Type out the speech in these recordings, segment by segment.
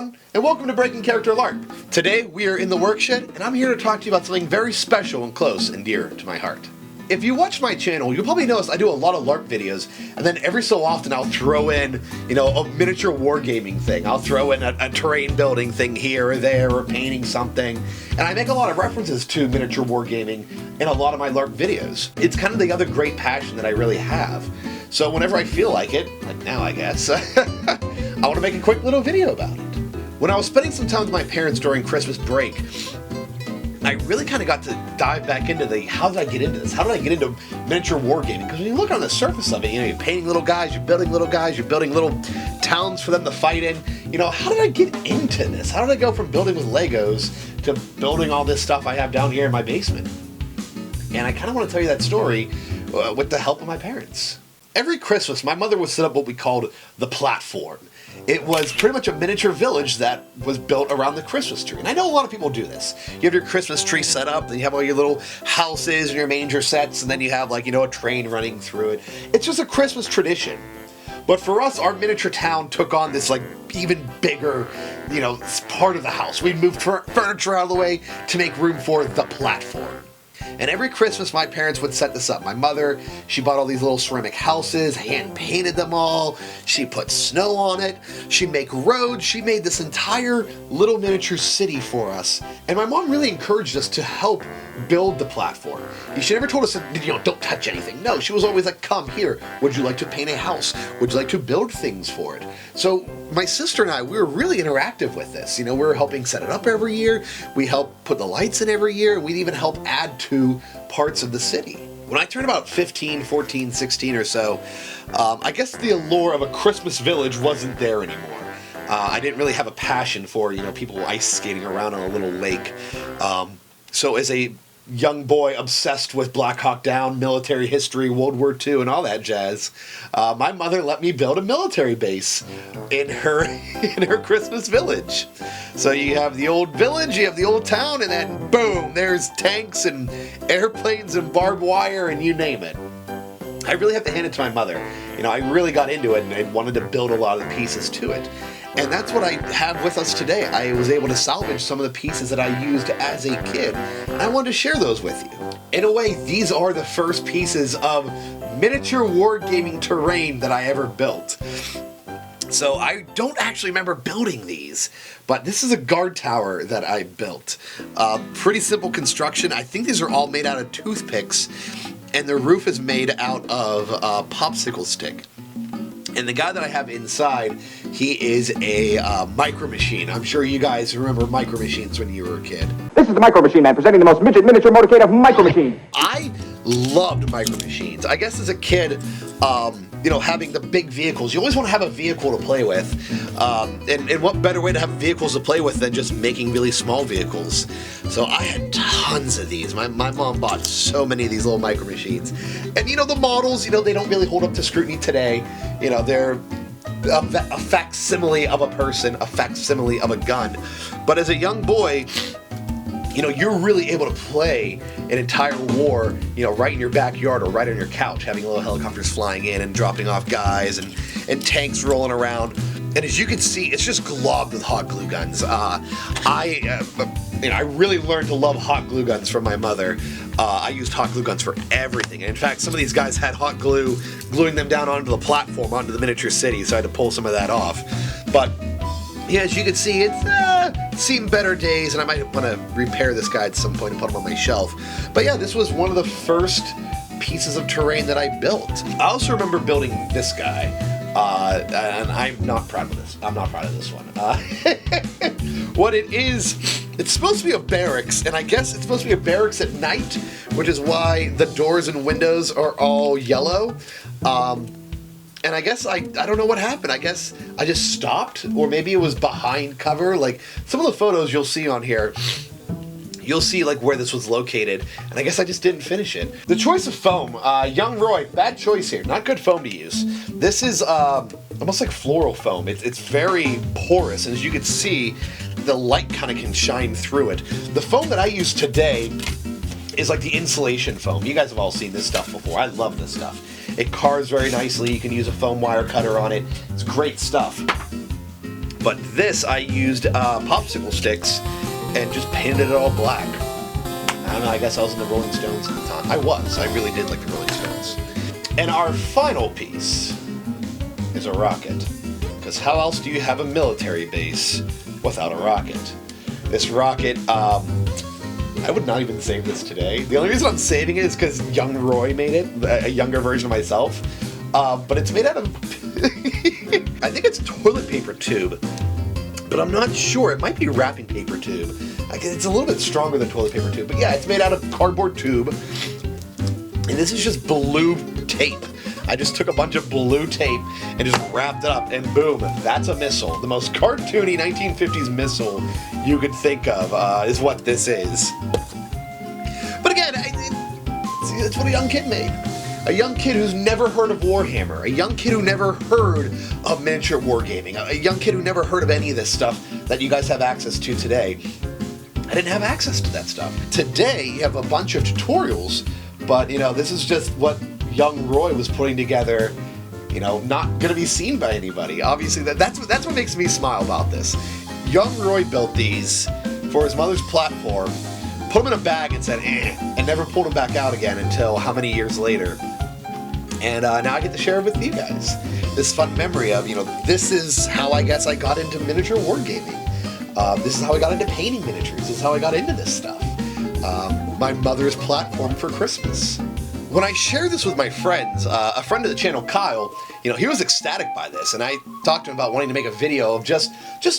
everyone, and welcome to Breaking Character LARP. Today we are in the Workshed, and I'm here to talk to you about something very special and close and dear to my heart. If you watch my channel, you'll probably notice I do a lot of LARP videos, and then every so often I'll throw in, a miniature wargaming thing. I'll throw in a terrain building thing here or there, or painting something, and I make a lot of references to miniature wargaming in a lot of my LARP videos. It's kind of the other great passion that I really have. So whenever I feel like it, like now I guess, I want to make a quick little video about it. When I was spending some time with my parents during Christmas break, I really kind of got to dive back into how did I get into this? How did I get into miniature wargaming? Because when you look on the surface of it, you're painting little guys, you're building little towns for them to fight in. How did I get into this? How did I go from building with Legos to building all this stuff I have down here in my basement? And I kind of want to tell you that story with the help of my parents. Every Christmas, my mother would set up what we called the platform. It was pretty much a miniature village that was built around the Christmas tree. And I know a lot of people do this. You have your Christmas tree set up, then you have all your little houses and your manger sets, and then you have a train running through it. It's just a Christmas tradition. But for us, our miniature town took on this even bigger, part of the house. We moved furniture out of the way to make room for the platform. And every Christmas, my parents would set this up. My mother, she bought all these little ceramic houses, hand-painted them all. She put snow on it. She'd make roads. She made this entire little miniature city for us. And my mom really encouraged us to help build the platform. She never told us, don't touch anything. No, she was always like, come here. Would you like to paint a house? Would you like to build things for it? So my sister and I, we were really interactive with this. We were helping set it up every year. We helped put the lights in every year. We'd even help add to parts of the city. When I turned about 15, 14, 16 or so, I guess the allure of a Christmas village wasn't there anymore. I didn't really have a passion for, people ice skating around on a little lake. So as a young boy obsessed with Black Hawk Down, military history, World War II, and all that jazz, my mother let me build a military base in her Christmas village. So you have the old village, you have the old town, and then boom, there's tanks and airplanes and barbed wire and you name it. I really have to hand it to my mother. I really got into it and I wanted to build a lot of the pieces to it. And that's what I have with us today. I was able to salvage some of the pieces that I used as a kid, and I wanted to share those with you. In a way, these are the first pieces of miniature wargaming terrain that I ever built. So I don't actually remember building these, but this is a guard tower that I built. Pretty simple construction. I think these are all made out of toothpicks, and the roof is made out of a popsicle stick. And the guy that I have inside, he is a Micro Machine. I'm sure you guys remember Micro Machines when you were a kid. This is the Micro Machine Man, presenting the most midget miniature motorcade of Micro Machine. I loved Micro Machines. I guess as a kid, having the big vehicles, you always want to have a vehicle to play with. And what better way to have vehicles to play with than just making really small vehicles? So I had tons of these. My mom bought so many of these little Micro Machines. And the models, they don't really hold up to scrutiny today. They're a facsimile of a person, a facsimile of a gun. But as a young boy, you're really able to play an entire war, right in your backyard or right on your couch, having little helicopters flying in and dropping off guys and tanks rolling around. And as you can see, it's just globbed with hot glue guns. I really learned to love hot glue guns from my mother. I used hot glue guns for everything. And in fact, some of these guys had hot glue gluing them down onto the platform, onto the miniature city, so I had to pull some of that off. But yeah, as you can see, it's seen better days, and I might want to repair this guy at some point and put him on my shelf. But yeah, this was one of the first pieces of terrain that I built. I also remember building this guy, and I'm not proud of this. I'm not proud of this one. What it is, it's supposed to be a barracks, and I guess it's supposed to be a barracks at night, which is why the doors and windows are all yellow. And I guess I don't know what happened. I guess I just stopped, or maybe it was behind cover. Some of the photos you'll see on here, you'll see where this was located, and I guess I just didn't finish it. The choice of foam, young Roy, bad choice here. Not good foam to use. This is almost like floral foam. It's very porous, and as you can see, the light kind of can shine through it. The foam that I use today is like the insulation foam. You guys have all seen this stuff before. I love this stuff. It carves very nicely. You can use a foam wire cutter on it. It's great stuff. But this, I used popsicle sticks and just painted it all black. I don't know, I guess I was in the Rolling Stones at the time. I really did like the Rolling Stones. And our final piece is a rocket. Because how else do you have a military base without a rocket? This rocket, I would not even save this today. The only reason I'm saving it is because young Roy made it, a younger version of myself. But it's made out of, I think it's toilet paper tube, but I'm not sure. It might be wrapping paper tube. It's a little bit stronger than toilet paper tube, but yeah, it's made out of cardboard tube. And this is just blue tape. I just took a bunch of blue tape and just wrapped it up, and boom, that's a missile. The most cartoony 1950s missile you could think of is what this is. But again, it's what a young kid made. A young kid who's never heard of Warhammer. A young kid who never heard of miniature wargaming. A young kid who never heard of any of this stuff that you guys have access to today. I didn't have access to that stuff. Today, you have a bunch of tutorials, but, you know, this is just what young Roy was putting together, you know, not going to be seen by anybody. Obviously, that's what makes me smile about this. Young Roy built these for his mother's platform, put them in a bag and said, and never pulled them back out again until how many years later. And now I get to share it with you guys. This fun memory of, you know, this is how I guess I got into miniature wargaming. This is how I got into painting miniatures. This is how I got into this stuff. My mother's platform for Christmas. When I share this with my friends, a friend of the channel, Kyle, you know, he was ecstatic by this, and I talked to him about wanting to make a video of just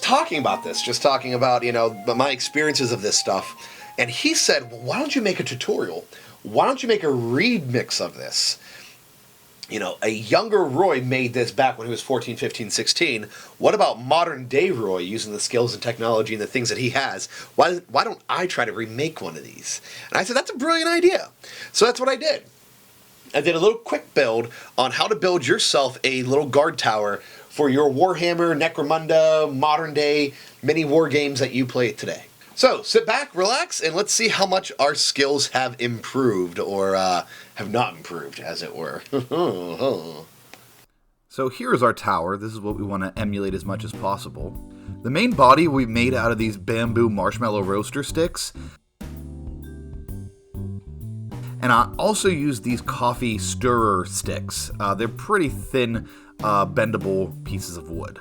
talking about this, just talking about, you know, my experiences of this stuff. And he said, well, why don't you make a tutorial? Why don't you make a remix of this? You know, a younger Roy made this back when he was 14, 15, 16. What about modern day Roy using the skills and technology and the things that he has? Why don't I try to remake one of these? And I said, that's a brilliant idea. So that's what I did. I did a little quick build on how to build yourself a little guard tower for your Warhammer, Necromunda, modern day mini war games that you play today. So sit back, relax, and let's see how much our skills have improved, or have not improved, as it were. So here's our tower. This is what we want to emulate as much as possible. The main body we made out of these bamboo marshmallow roaster sticks. And I also use these coffee stirrer sticks. They're pretty thin, bendable pieces of wood.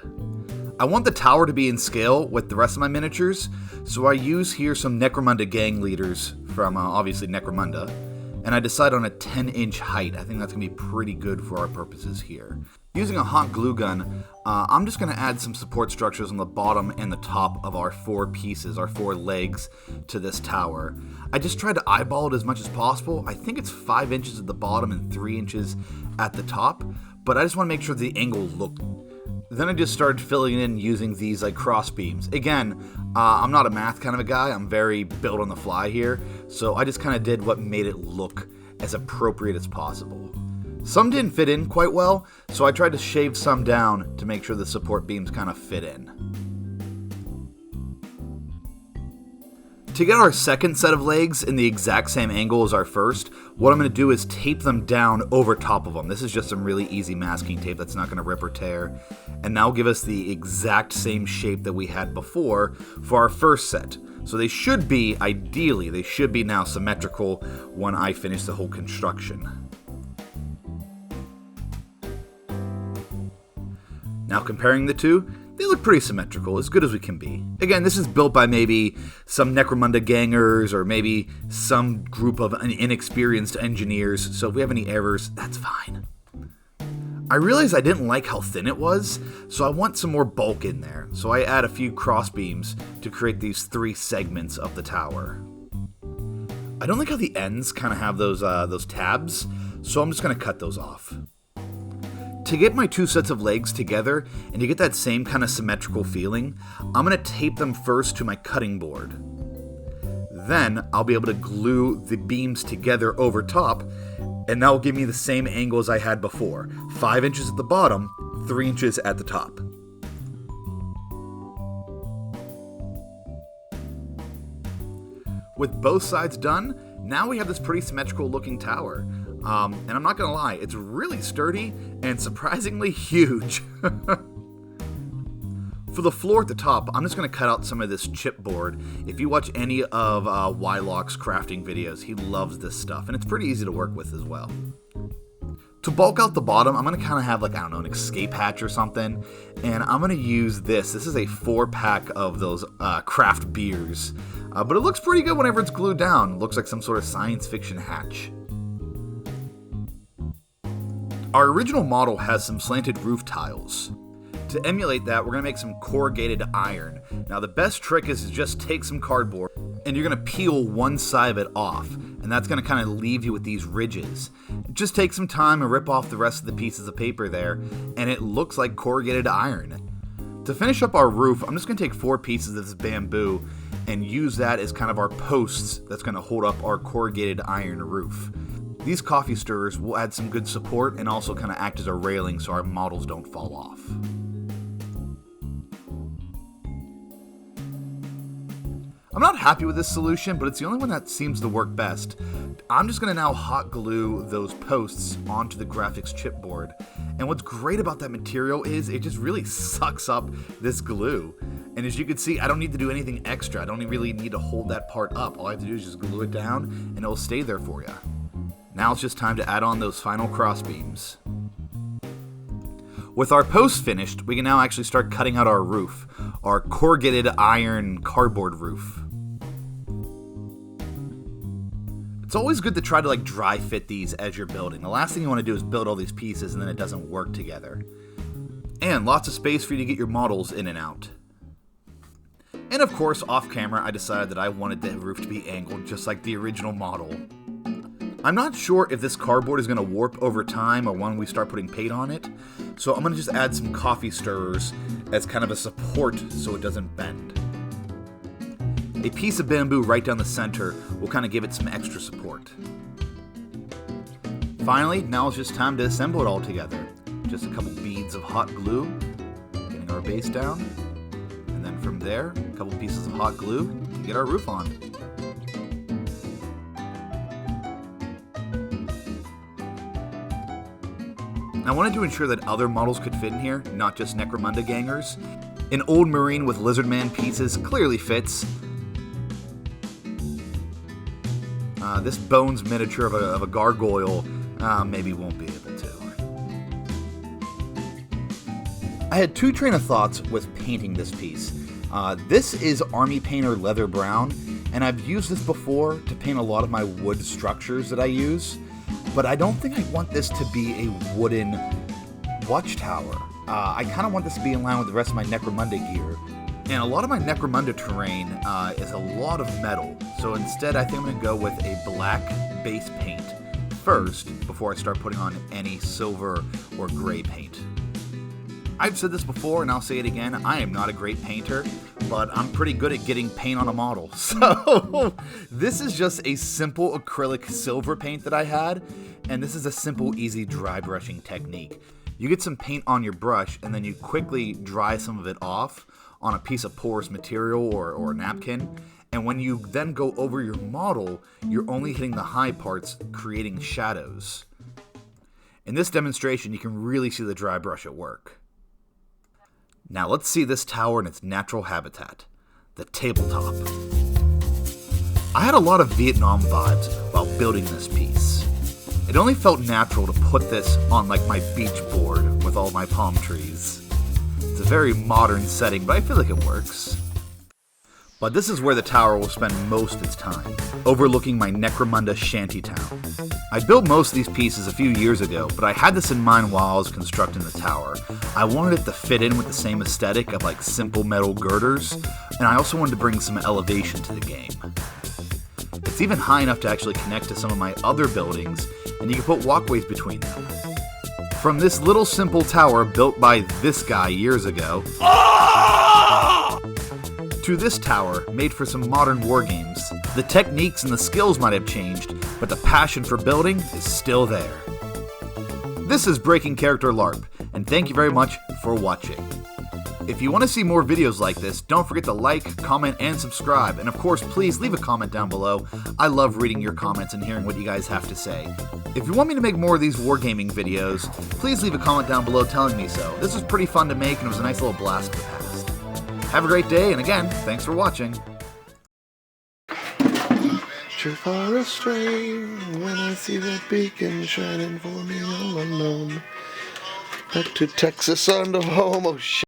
I want the tower to be in scale with the rest of my miniatures, so I use here some Necromunda gang leaders from, obviously, Necromunda. And I decide on a 10-inch height. I think that's going to be pretty good for our purposes here. Using a hot glue gun, I'm just going to add some support structures on the bottom and the top of our 4 pieces, our 4 legs to this tower. I just tried to eyeball it as much as possible. I think it's 5 inches at the bottom and 3 inches at the top, but I just want to make sure the angle looked. Then I just started filling in using these like cross beams. Again, I'm not a math kind of a guy. I'm very built on the fly here, so I just kind of did what made it look as appropriate as possible. Some didn't fit in quite well, so I tried to shave some down to make sure the support beams kind of fit in. To get our second set of legs in the exact same angle as our first, what I'm going to do is tape them down over top of them. This is just some really easy masking tape that's not going to rip or tear, and that'll give us the exact same shape that we had before for our first set. So they should be, ideally, they should be now symmetrical when I finish the whole construction. Now comparing the two, they look pretty symmetrical, as good as we can be. Again, this is built by maybe some Necromunda gangers or maybe some group of inexperienced engineers, so if we have any errors, that's fine. I realized I didn't like how thin it was, so I want some more bulk in there. So I add a few cross beams to create these 3 segments of the tower. I don't like how the ends kind of have those tabs, so I'm just going to cut those off. To get my 2 sets of legs together, and to get that same kind of symmetrical feeling, I'm going to tape them first to my cutting board. Then, I'll be able to glue the beams together over top, and that will give me the same angle as I had before. 5 inches at the bottom, 3 inches at the top. With both sides done, now we have this pretty symmetrical looking tower. And I'm not gonna lie, it's really sturdy and surprisingly huge. For the floor at the top, I'm just going to cut out some of this chipboard. If you watch any of Wylock's crafting videos, he loves this stuff, and it's pretty easy to work with as well. To bulk out the bottom, I'm going to kind of have like, I don't know, an escape hatch or something, and I'm going to use this. This is a 4-pack of those craft beers, but it looks pretty good whenever it's glued down. It looks like some sort of science fiction hatch. Our original model has some slanted roof tiles. To emulate that, we're going to make some corrugated iron. Now the best trick is to just take some cardboard and you're going to peel one side of it off, and that's going to kind of leave you with these ridges. Just take some time and rip off the rest of the pieces of paper there, and it looks like corrugated iron. To finish up our roof, I'm just going to take 4 pieces of this bamboo and use that as kind of our posts that's going to hold up our corrugated iron roof. These coffee stirrers will add some good support and also kind of act as a railing so our models don't fall off. I'm not happy with this solution, but it's the only one that seems to work best. I'm just going to now hot glue those posts onto the graphics chipboard. And what's great about that material is it just really sucks up this glue. And as you can see, I don't need to do anything extra. I don't really need to hold that part up. All I have to do is just glue it down and it'll stay there for you. Now it's just time to add on those final cross beams. With our posts finished, we can now actually start cutting out our roof, our corrugated iron cardboard roof. It's always good to try to dry fit these as you're building. The last thing you want to do is build all these pieces and then it doesn't work together. And lots of space for you to get your models in and out. And of course, off camera, I decided that I wanted the roof to be angled just like the original model. I'm not sure if this cardboard is going to warp over time or when we start putting paint on it, so I'm going to just add some coffee stirrers as kind of a support so it doesn't bend. A piece of bamboo right down the center will kind of give it some extra support. Finally, now it's just time to assemble it all together. Just a couple beads of hot glue, getting our base down, and then from there, a couple pieces of hot glue to get our roof on. I wanted to ensure that other models could fit in here, not just Necromunda gangers. An old marine with lizardman pieces clearly fits. This bones miniature of a gargoyle maybe won't be able to. I had 2 train of thoughts with painting this piece. This is Army Painter Leather Brown, and I've used this before to paint a lot of my wood structures that I use. But I don't think I want this to be a wooden watchtower. I kind of want this to be in line with the rest of my Necromunda gear. And a lot of my Necromunda terrain is a lot of metal. So instead, I think I'm going to go with a black base paint first before I start putting on any silver or gray paint. I've said this before and I'll say it again, I am not a great painter, but I'm pretty good at getting paint on a model. So this is just a simple acrylic silver paint that I had, and this is a simple, easy dry brushing technique. You get some paint on your brush and then you quickly dry some of it off on a piece of porous material or a napkin, and when you then go over your model, you're only hitting the high parts, creating shadows. In this demonstration, you can really see the dry brush at work. Now let's see this tower in its natural habitat, the tabletop. I had a lot of Vietnam vibes while building this piece. It only felt natural to put this on my beach board with all my palm trees. It's a very modern setting, but I feel like it works. But this is where the tower will spend most of its time, overlooking my Necromunda shantytown. I built most of these pieces a few years ago, but I had this in mind while I was constructing the tower. I wanted it to fit in with the same aesthetic of simple metal girders, and I also wanted to bring some elevation to the game. It's even high enough to actually connect to some of my other buildings, and you can put walkways between them. From this little simple tower built by this guy years ago, to this tower made for some modern wargames, the techniques and the skills might have changed, but the passion for building is still there. This is Breaking Character LARP, and thank you very much for watching. If you want to see more videos like this, don't forget to like, comment, and subscribe, and of course, please leave a comment down below. I love reading your comments and hearing what you guys have to say. If you want me to make more of these wargaming videos, please leave a comment down below telling me so. This was pretty fun to make, and it was a nice little blast from the past. Have a great day, and again, thanks for watching. Too far astray when I see that beacon shining for me all alone. Back to Texas on the home, oh shit.